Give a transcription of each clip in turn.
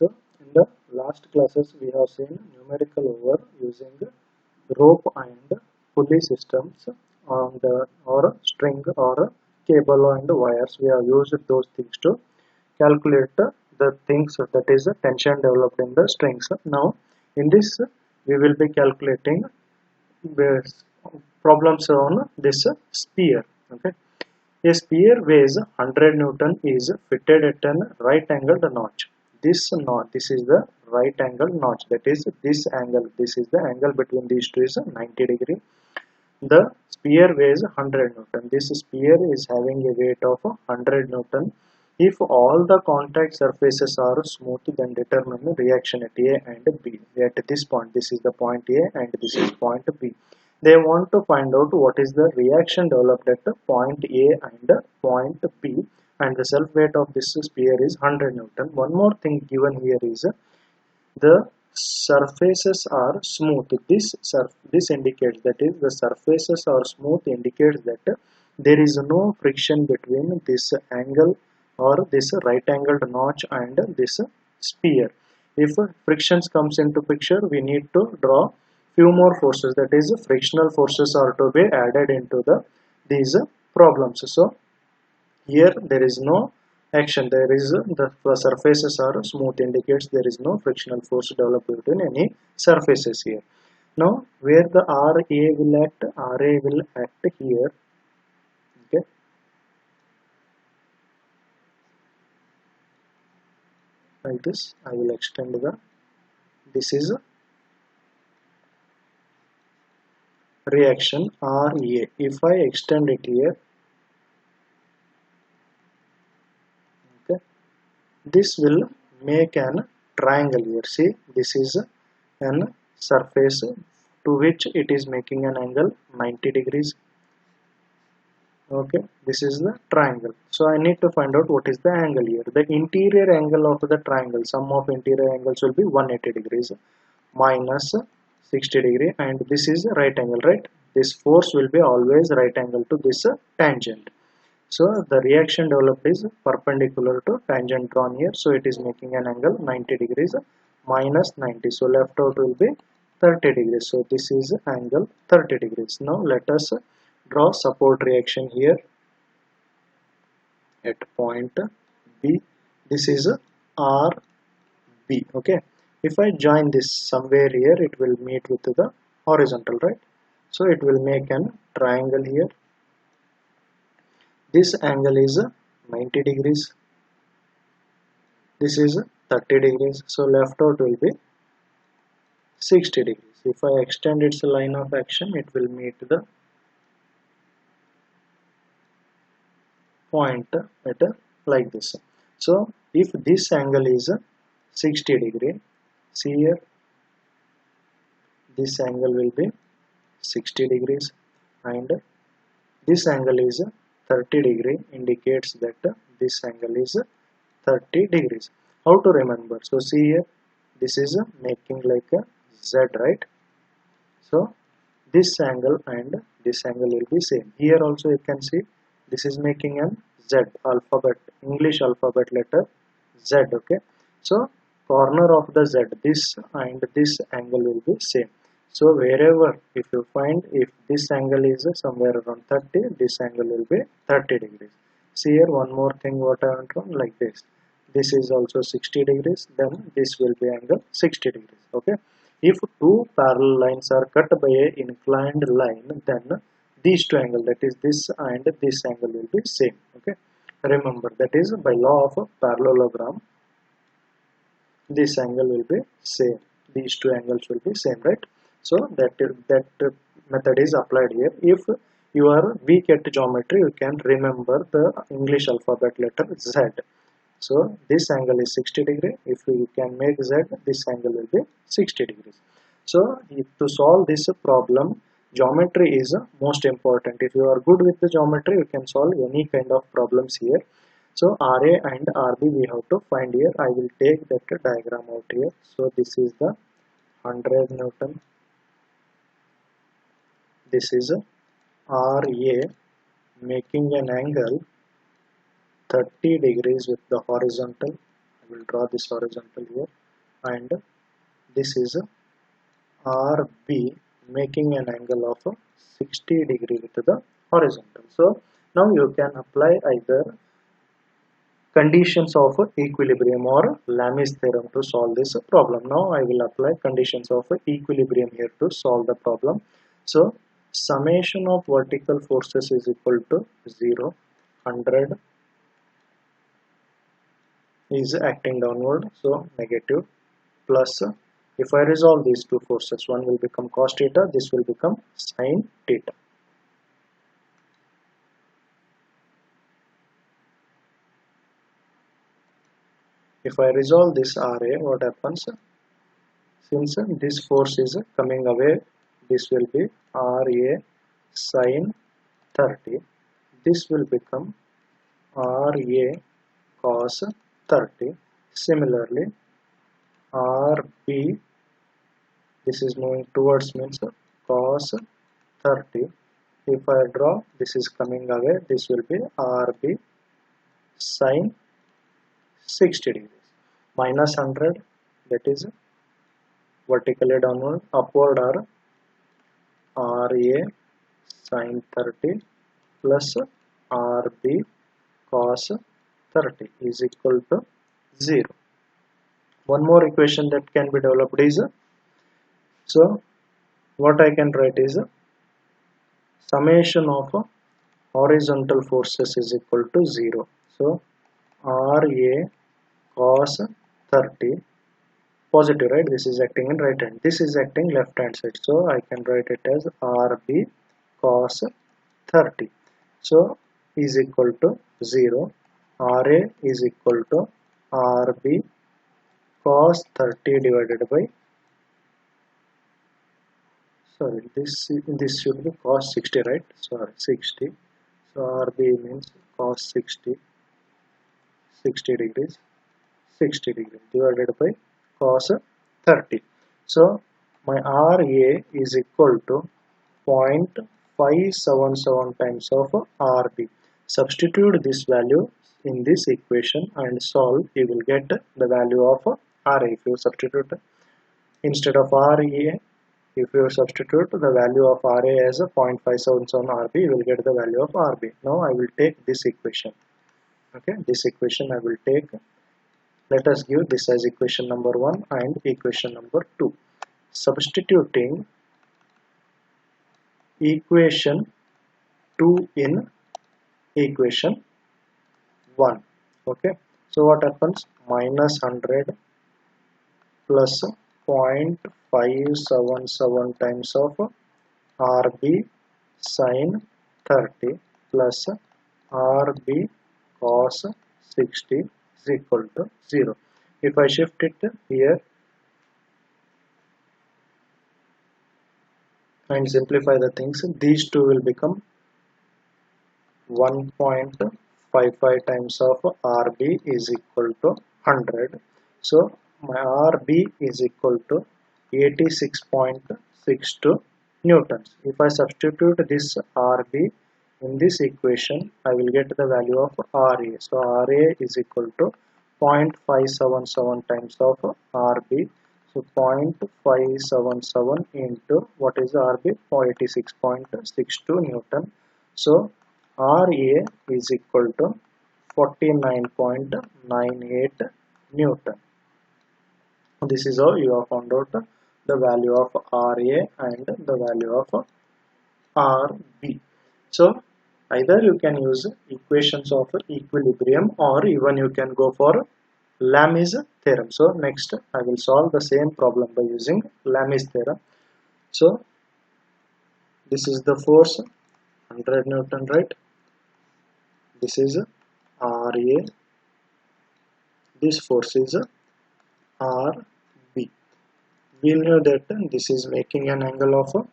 So in the last classes we have seen numerical over using rope and pulley systems on the or string or cable and wires. We have used those things to calculate the things that is tension developed in the strings. Now in this we will be calculating the problems on this sphere. Okay, a sphere weighs 100 Newton is fitted at an right angled notch. This is the right angled notch. That is this angle. This is the angle between these two is 90 degree. The sphere weighs 100 Newton. This sphere is having a weight of 100 Newton. If all the contact surfaces are smooth, then determine the reaction at A and B. At this point, this is the point A and this is point B. They want to find out what is the reaction developed at point A and point B, and the self weight of this sphere is 100 Newton. One more thing given here is the surfaces are smooth. This indicates, that is, the surfaces are smooth indicates that there is no friction between this angle or this right angled notch and this sphere. If frictions comes into picture, we need to draw few more forces, that is frictional forces are to be added into these problems. So here there is no action, there is the surfaces are smooth indicates there is no frictional force developed between any surfaces here. Now where the RA will act here. Okay, like this I will extend this is reaction RA. If I extend it here, okay, this will make an triangle here. See, this is an surface to which it is making an angle 90 degrees. Okay, this is the triangle. So I need to find out what is the angle here. The interior angle of the triangle, sum of interior angles will be 180 degrees minus 60 degree, and this is right angle, right? This force will be always right angle to this tangent. So the reaction developed is perpendicular to tangent drawn here, so it is making an angle 90 degrees minus 90, so left out will be 30 degrees. So this is angle 30 degrees. Now let us draw support reaction here at point B. This is RB. Okay, if I join this somewhere here, it will meet with the horizontal, right? So it will make an triangle here. This angle is 90 degrees. This is 30 degrees. So left out will be 60 degrees. If I extend its line of action, it will meet the point at like this. So if this angle is 60 degree, see here, this angle will be 60 degrees and this angle is 30 degree, indicates that this angle is 30 degrees. How to remember? So see here, this is making like a Z, right? So this angle and this angle will be same. Here also you can see this is making an Z, alphabet, English alphabet letter Z. Okay, so corner of the Z, this and this angle will be same. So wherever, if you find, if this angle is somewhere around 30, this angle will be 30 degrees. See here, one more thing what I want from, like this. This is also 60 degrees, then this will be angle 60 degrees. Okay, if two parallel lines are cut by a inclined line, then these two angles, that is this and this angle, will be same. Okay, remember that is by law of parallelogram, this angle will be same, these two angles will be same, right? So that method is applied here. If you are weak at geometry, you can remember the English alphabet letter Z. So this angle is 60 degree. If you can make Z, this angle will be 60 degrees. So to solve this problem, geometry is most important. If you are good with the geometry, you can solve any kind of problems here. So RA and RB we have to find here. I will take that diagram out here. So this is the 100 Newton. This is RA making an angle 30 degrees with the horizontal. will draw this horizontal here, and this is RB making an angle of 60 degree with the horizontal. So now you can apply either conditions of equilibrium or Lami's theorem to solve this problem. Now I will apply conditions of equilibrium here to solve the problem. So summation of vertical forces is equal to 0. 100 is acting downward, so negative, plus if I resolve these two forces, one will become cos theta, this will become sin theta. If I resolve this RA, what happens? Since this force is coming away, this will be RA sin 30. This will become RA cos 30. Similarly, RB, this is moving towards, means cos 30. If I draw, this is coming away, this will be RB sin 60 degrees. Minus 100, that is vertically downward, upward are RA sin 30 plus RB cos 30 is equal to 0. One more equation that can be developed is, so what I can write is summation of horizontal forces is equal to 0. So RA cos 30, positive, right? This is acting in right hand, this is acting left hand side, so I can write it as RB cos 30. So is equal to 0. RA is equal to RB cos 30 divided by, sorry, this should be cos 60, right? Sorry, 60. So RB means cos 60 degrees, 60 degrees divided by cos 30. So my RA is equal to 0.577 times of RB. Substitute this value in this equation and solve, you will get the value of RA. If you substitute instead of RA, if you substitute the value of RA as 0.577 RB, you will get the value of RB. Now I will take this equation. Okay, this equation I will take. Let us give this as equation number 1 and equation number 2. Substituting equation 2 in equation 1. Okay, so what happens? Minus 100 plus 0.577 times of RB sin 30 plus RB cos 60 is equal to 0. If I shift it here and simplify the things, these two will become 1.55 times of RB is equal to 100. So my RB is equal to 86.62 newtons. If I substitute this RB in this equation, I will get the value of RA. So RA is equal to 0.577 times of RB. So 0.577 into what is RB? 86.62 newton. So RA is equal to 49.98 newton. This is how you have found out the value of RA and the value of RB. So either you can use equations of equilibrium or even you can go for Lami's theorem. So next I will solve the same problem by using Lami's theorem. So this is the force 100 Newton, right? This is RA, this force is RB. We know that this is making an angle of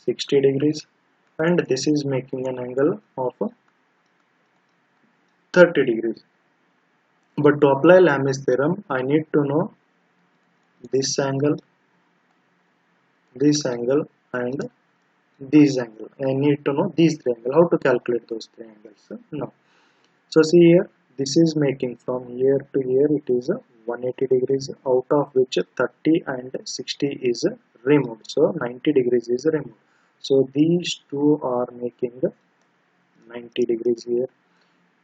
60 degrees and this is making an angle of 30 degrees. But to apply Lami's theorem, I need to know this angle, and this angle. I need to know these three angles. How to calculate those three angles? No. So see here, This is making from here to here it is 180 degrees, out of which 30 and 60 is removed, so 90 degrees is removed. So these two are making 90 degrees here.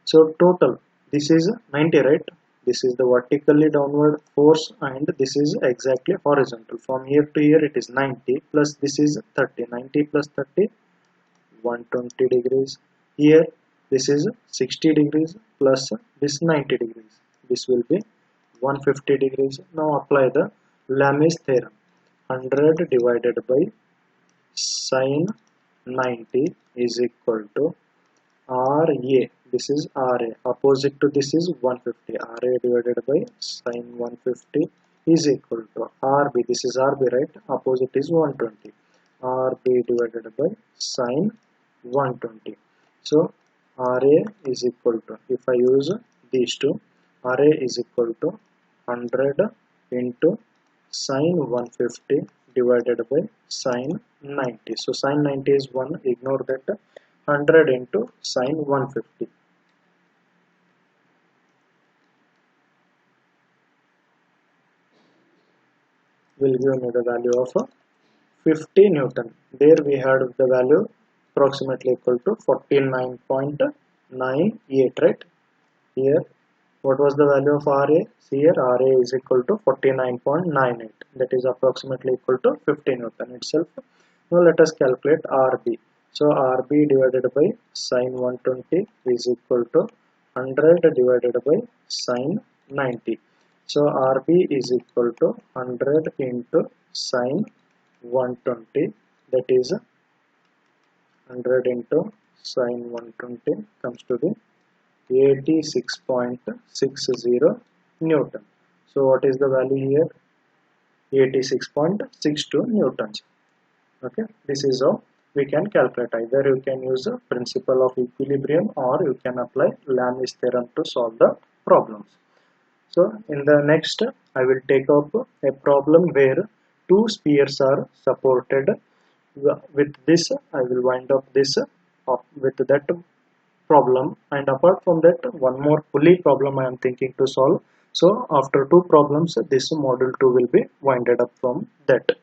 So total this is 90, right? This is the vertically downward force and this is exactly horizontal. From here to here it is 90 plus this is 30. 90 plus 30, 120 degrees. Here this is 60 degrees plus this 90 degrees. This will be 150 degrees. Now apply the Lami's theorem. 100 divided by sine 90 is equal to RA. This is RA. Opposite to this is 150. RA divided by sine 150 is equal to RB. This is RB, right? Opposite is 120. RB divided by sine 120. So RA is equal to, if I use these two, RA is equal to 100 into sine 150 divided by sine 90. So sine 90 is 1, ignore that. 100 into sine 150. Will give me the value of 50 Newton. There we had the value approximately equal to 49.98, right? Here, what was the value of RA? See here, RA is equal to 49.98. That is approximately equal to 50 Newton itself. Now let us calculate RB. So RB divided by sine 120 is equal to 100 divided by sine 90. So RB is equal to 100 into sine 120, that is 100 into sine 120 comes to be 86.60 Newton. So what is the value here? 86.62 Newtons. Okay, this is how we can calculate. Either you can use the principle of equilibrium or you can apply Lami's theorem to solve the problems. So in the next I will take up a problem where two spheres are supported. With this I will wind up this with that problem, and apart from that one more pulley problem I am thinking to solve. So after two problems this module 2 will be winded up from that.